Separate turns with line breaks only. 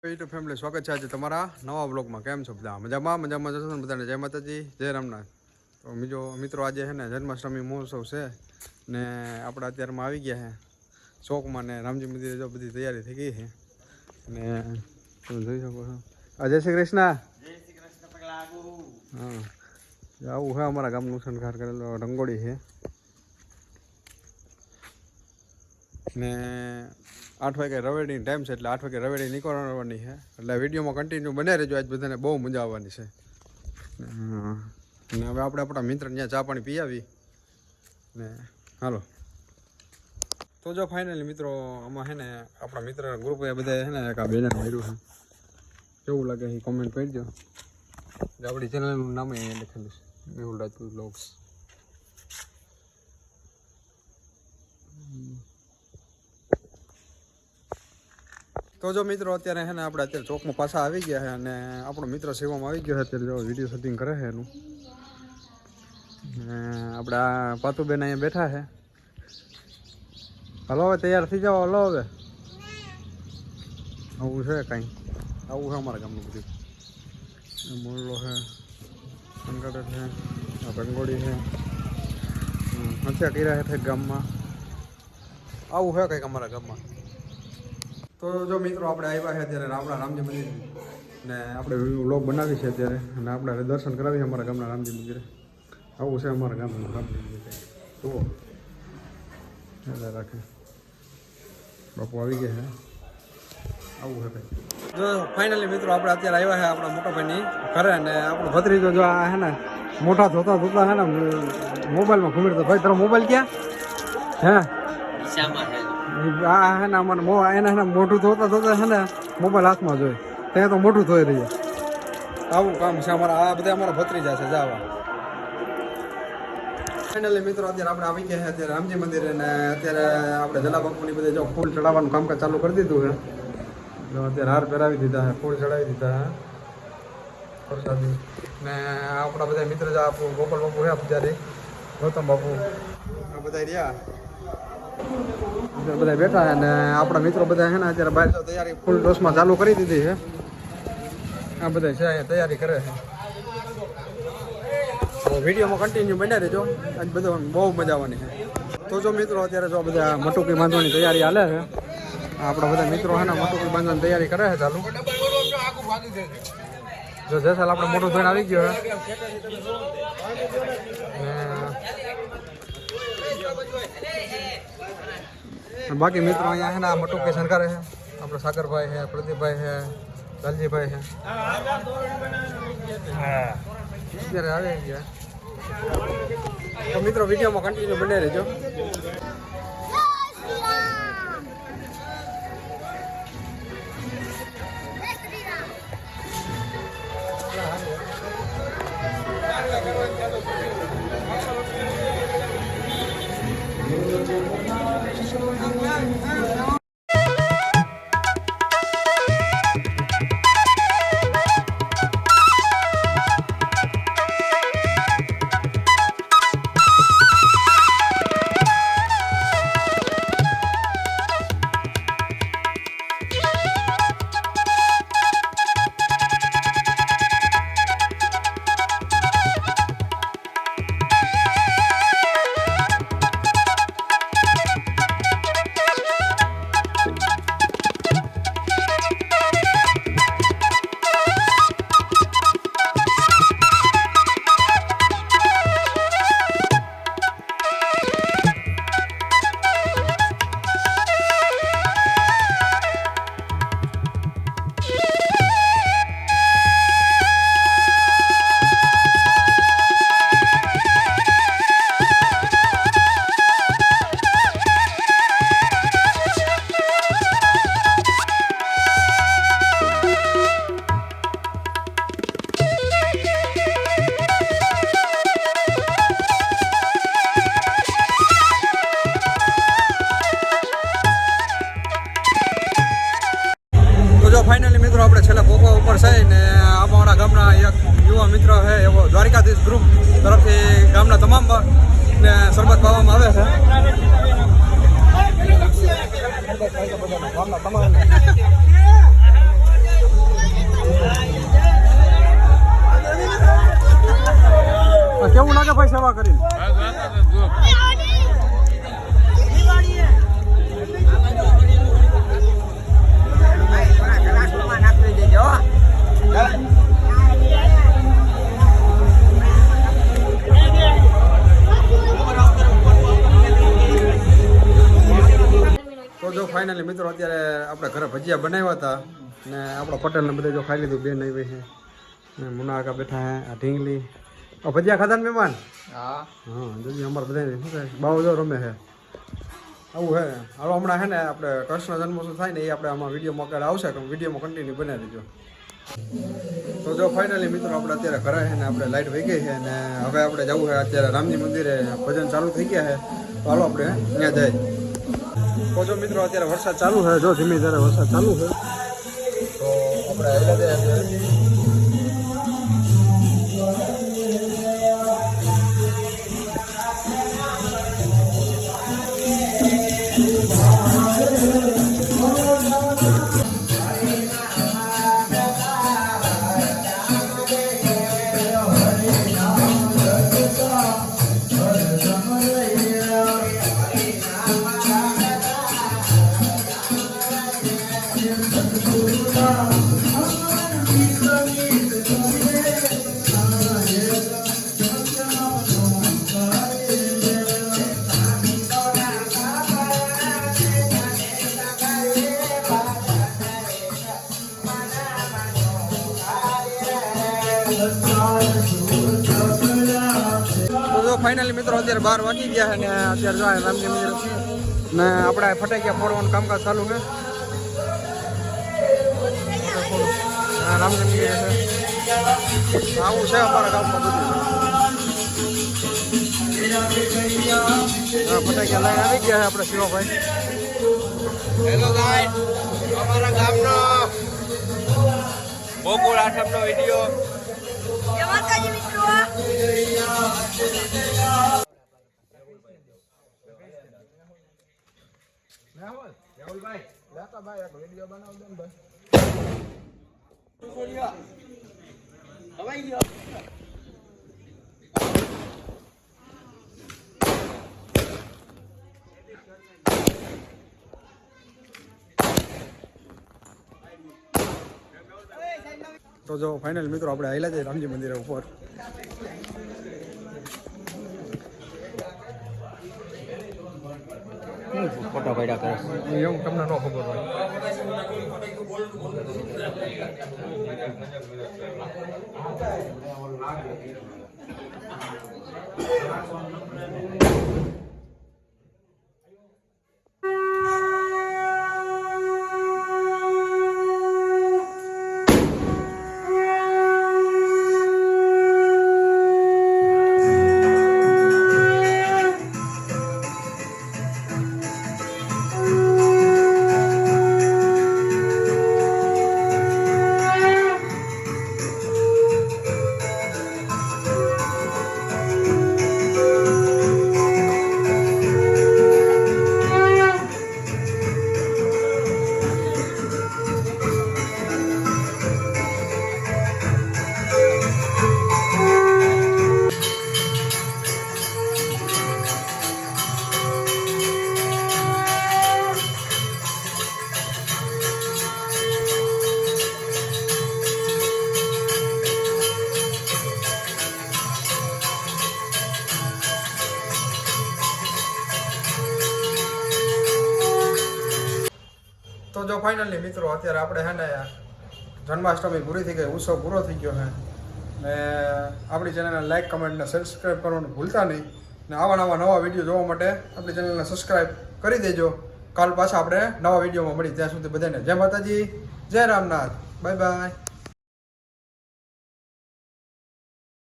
YouTube family સ્વાગત છે આજે તમારા નવા બ્લોગમાં. કેમ છો બધા? મજામાં જશો બધાને જય માતાજી, જય રામનાથ. તો મિત્રો આજે છે ને જન્માષ્ટમી મહોત્સવ છે ને આપણે અત્યારમાં આવી ગયા છે ચોકમાં ને રામજી મંદિરે. જો બધી તૈયારી થઈ ગઈ છે ને તમે જોઈ શકો છો. જય શ્રી કૃષ્ણ. હા, આવું છે અમારા ગામનું શણગાર કરેલો રંગોળી છે ને 8 વાગે રવેડીની ટાઈમ છે એટલે 8 વાગે રવેડી નીકળવાની છે એટલે વિડીયોમાં કન્ટિન્યુ બને રહેજો. આજ બધાને બહુ મજા આવવાની છે ને હવે આપણે આપણા મિત્રને ત્યાં ચા પાણી પી આવી ને હાલો. તો જો ફાઇનલી મિત્રો આમાં છે ને આપણા મિત્ર ગ્રુપે બધા છે ને એક આ બેનર માર્યું છે. કેવું લાગે એ કોમેન્ટ કરજો. આપણી ચેનલનું નામ અહીંયા લખેલું છે મેહુલ રાજપૂત બ્લોગ્સ. તો જો મિત્રો અત્યારે છે ને આપણે અત્યારે ચોકમાં પાછા આવી ગયા છે અને આપણો મિત્ર સેવામાં આવી ગયો છે. અત્યારે જો વિડીયો શૂટિંગ કરે છે એનું. આપણે આ પાતુબેન અહીંયા બેઠા છે. હલો હવે તૈયાર થઈ જાઓ. હલો હવે આવું છે કાંઈ આવું છે અમારા ગામનું બધું. મોરલો છે, સંકટ છે, રંગોળી છે, હત્યા કર્યા છે ગામમાં. આવું છે કંઈક અમારા ગામમાં. તો જો મિત્રો આપણે આવ્યા છે અત્યારે આપણા રામજી મંદિર ને આપણે વ્લોગ બનાવી છે અત્યારે અને આપણે દર્શન કરાવીએ અમારા ગામના રામજી મંદિરે. આવું છે અમારા ગામનું રામજી મંદિર. જુઓ રાખે બાપુ આવી ગયા છે. આવું છે ભાઈ. જો ફાઇનલી મિત્રો આપણે અત્યારે આવ્યા છે આપણા મોટા ભાઈની ઘરે અને આપણો ભત્રીજો જો આ છે ને મોટા ધોતા ધોતા છે ને મોબાઈલમાં ઘૂમી. ભાઈ તારો મોબાઈલ ક્યાં હે? આ હે ને અમારે એને મોઢું ધોતા ધોતા છે ને મોબાઈલ હાથમાં જોઈએ ત્યાં તો મોઢું ધોઈ રહીએ. આવું કામ છે અમારા. આ બધા અમારા ભત્રીજા છે જાવા. ફાઇનલી મિત્રો અત્યારે આપણે આવી ગયા છે અત્યારે રામજી મંદિરે ને અત્યારે આપણે જલાબાપુની બધે જો ફૂલ ચડાવવાનું કામકાજ ચાલુ કરી દીધું છે. જો અત્યારે હાર પહેરાવી દીધા છે, ફૂલ ચડાવી દીધા છે પ્રસાદી ને આપણા બધા મિત્ર જ ગોપાલ બાપુ છે પૂજારી, ગૌતમ બાપુ આ બધા રહ્યા બધા બેઠા છે ને આપણા મિત્રો બધા છે ને અત્યારે બહાર તૈયારી ફૂલ ડોસમાં ચાલુ કરી દીધી છે. આ બધા છે અહીંયા તૈયારી કરે છે. તો વિડીયોમાં કન્ટિન્યુ બન્યા રહેજો. આજ બધા બહુ મજા આવવાની છે. તો જો મિત્રો અત્યારે જો બધા મટુકી બાંધવાની તૈયારી હાલે છે. આપણા બધા મિત્રો છે ને મટુકી બાંધવાની તૈયારી કરે છે ચાલુ. જો જેસાલ આપણે મોટું થઈને આવી ગયો છે. બાકી મિત્રો અહીંયા છે ને આ મટુકી શણગારે છે. આપણે સાગરભાઈ છે, પ્રદીપભાઈ છે, લાલજીભાઈ છે. અત્યારે આવી ગયા. તો મિત્રો વિડીયોમાં કન્ટિન્યુ બને રહેજો. ફાઇનલી મિત્રો આપણે છેલ્લા પોપા ઉપર છે ને અમારા ગામના એક યુવા મિત્ર છે એવો દ્વારિકાધીશ ગ્રુપ તરફથી ગામના તમામ ને શરબત પાવામાં આવે છે. ગામના તમામ કેવું લાગે ભાઈ સેવા કરીને? તો જો ફાઇનલી મિત્રો અત્યારે આપણે ઘરે ભજીયા બનાવ્યા હતા ને આપણા પટેલને બધે જો ખાઈ લીધું. બેન આવી છે ને મુનાકા બેઠા હે. આ ઢીંગલી ભજીયા ખાધા ને મહેમાન? હા જોજી અમારે બધા શું કહે બાવ જો રમે છે આવું હે. હાલો હમણાં છે ને આપણે કૃષ્ણ જન્મોત્સવ થાય ને એ આપણે આમાં વિડીયોમાં આગળ આવશે તો વિડીયોમાં કન્ટિન્યુ બનાવી દેજો. તો જો ફાઇનલી મિત્રો આપણે અત્યારે ઘરે છે ને આપણે લાઇટ વહી ગઈ છે ને હવે આપણે જવું છે અત્યારે રામજી મંદિરે. ભજન ચાલુ થઈ ગયા છે તો હાલો આપણે ત્યાં જાય. તો જો મિત્રો અત્યારે વરસાદ ચાલુ છે. જો ધીમે ધીરે વરસાદ ચાલુ છે તો આપણે આવ્યા જાય અત્યારે. ફાઇનલી મિત્રો અત્યારે 12 વાગી ગયા છે ને અત્યારે જો રામજી મંદિર ને આપણે ફટાકિયા ફોડવાનું કામકાજ ચાલુ છે. રામજી મંદિર છે આવું છે અમારા ગામમાં બધું. ફટાકિયા લઈને આવી ગયા છે આપણે શિવાભાઈ.
હેલો ગાઈસ, અમારા ગામનો ગોકુળ આઠમનો વિડિયો
તો જો ફાઇનલ મિત્રો આપણે આવેલા છે રામજી મંદિર ઉપર.
ફોટો પાડ્યા કરે
એવું તમને ન ખબર હોય. તો જો ફાઇનલી મિત્રો અત્યારે આપણે હે ને જન્માષ્ટમી પૂરી થઈ ગઈ, ઉત્સવ પૂરો થઈ ગયો છે ને આપણી ચેનલને લાઈક કમેન્ટ ને સબસ્ક્રાઈબ કરવાનું ભૂલતા નહીં ને આવા નવા વિડીયો જોવા માટે આપણી ચેનલને સબસ્ક્રાઈબ કરી દેજો. કાલ પાછા આપણે નવા વિડીયોમાં મળી. ત્યાં સુધી બધાને જય માતાજી, જય રામનાથ, બાય બાય.